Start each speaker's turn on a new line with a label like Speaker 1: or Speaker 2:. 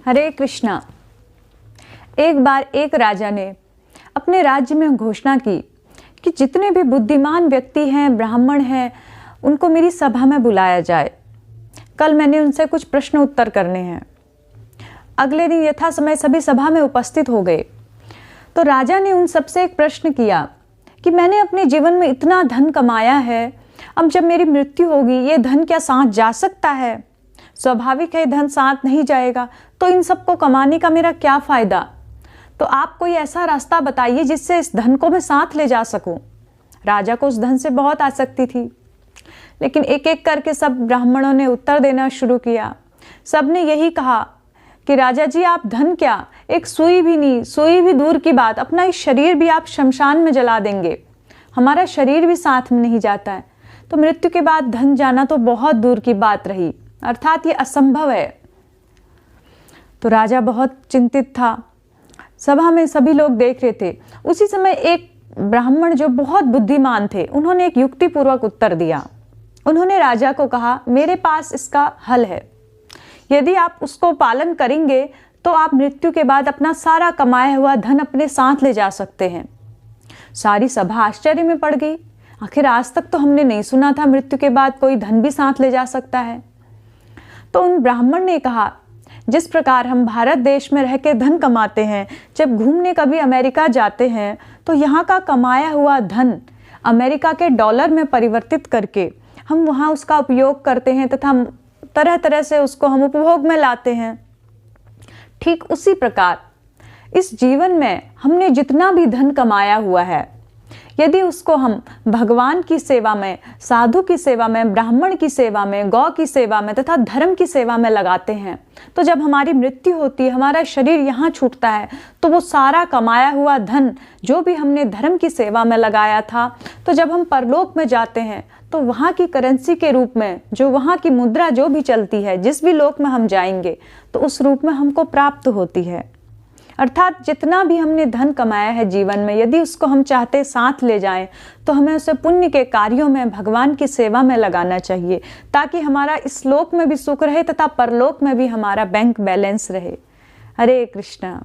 Speaker 1: हरे कृष्णा। एक बार एक राजा ने अपने राज्य में घोषणा की कि जितने भी बुद्धिमान व्यक्ति हैं, ब्राह्मण हैं, उनको मेरी सभा में बुलाया जाए। कल मैंने उनसे कुछ प्रश्न उत्तर करने हैं। अगले दिन यथा समय सभी सभा में उपस्थित हो गए। तो राजा ने उन सबसे एक प्रश्न किया कि मैंने अपने जीवन में इतना धन कमाया है, अब जब मेरी मृत्यु होगी ये धन क्या साथ जा सकता है? स्वाभाविक है धन साथ नहीं जाएगा, तो इन सबको कमाने का मेरा क्या फ़ायदा? तो आप कोई ऐसा रास्ता बताइए जिससे इस धन को मैं साथ ले जा सकूं। राजा को उस धन से बहुत आसक्ति थी, लेकिन एक एक करके सब ब्राह्मणों ने उत्तर देना शुरू किया। सब ने यही कहा कि राजा जी, आप धन क्या, एक सुई भी नहीं, सुई भी दूर की बात, अपना इस शरीर भी आप शमशान में जला देंगे, हमारा शरीर भी साथ में नहीं जाता है, तो मृत्यु के बाद धन जाना तो बहुत दूर की बात रही, अर्थात ये असंभव है। तो राजा बहुत चिंतित था। सभा में सभी लोग देख रहे थे। उसी समय एक ब्राह्मण जो बहुत बुद्धिमान थे, उन्होंने एक युक्तिपूर्वक उत्तर दिया। उन्होंने राजा को कहा, मेरे पास इसका हल है, यदि आप उसको पालन करेंगे तो आप मृत्यु के बाद अपना सारा कमाया हुआ धन अपने साथ ले जा सकते हैं। सारी सभा आश्चर्य में पड़ गई। आखिर आज तक तो हमने नहीं सुना था मृत्यु के बाद कोई धन भी साथ ले जा सकता है। तो उन ब्राह्मण ने कहा, जिस प्रकार हम भारत देश में रह के धन कमाते हैं, जब घूमने कभी अमेरिका जाते हैं तो यहाँ का कमाया हुआ धन अमेरिका के डॉलर में परिवर्तित करके हम वहाँ उसका उपयोग करते हैं तथा तरह तरह से उसको हम उपभोग में लाते हैं। ठीक उसी प्रकार इस जीवन में हमने जितना भी धन कमाया हुआ है, यदि उसको हम भगवान की सेवा में, साधु की सेवा में, ब्राह्मण की सेवा में, गौ की सेवा में तथा धर्म की सेवा में लगाते हैं, तो जब हमारी मृत्यु होती है, हमारा शरीर यहाँ छूटता है, तो वो सारा कमाया हुआ धन जो भी हमने धर्म की सेवा में लगाया था, तो जब हम परलोक में जाते हैं तो वहाँ की करेंसी के रूप में, जो वहाँ की मुद्रा जो भी चलती है, जिस भी लोक में हम जाएंगे तो उस रूप में हमको प्राप्त होती है। अर्थात जितना भी हमने धन कमाया है जीवन में, यदि उसको हम चाहते साथ ले जाएं तो हमें उसे पुण्य के कार्यों में, भगवान की सेवा में लगाना चाहिए, ताकि हमारा इस लोक में भी सुख रहे तथा परलोक में भी हमारा बैंक बैलेंस रहे। हरे कृष्णा।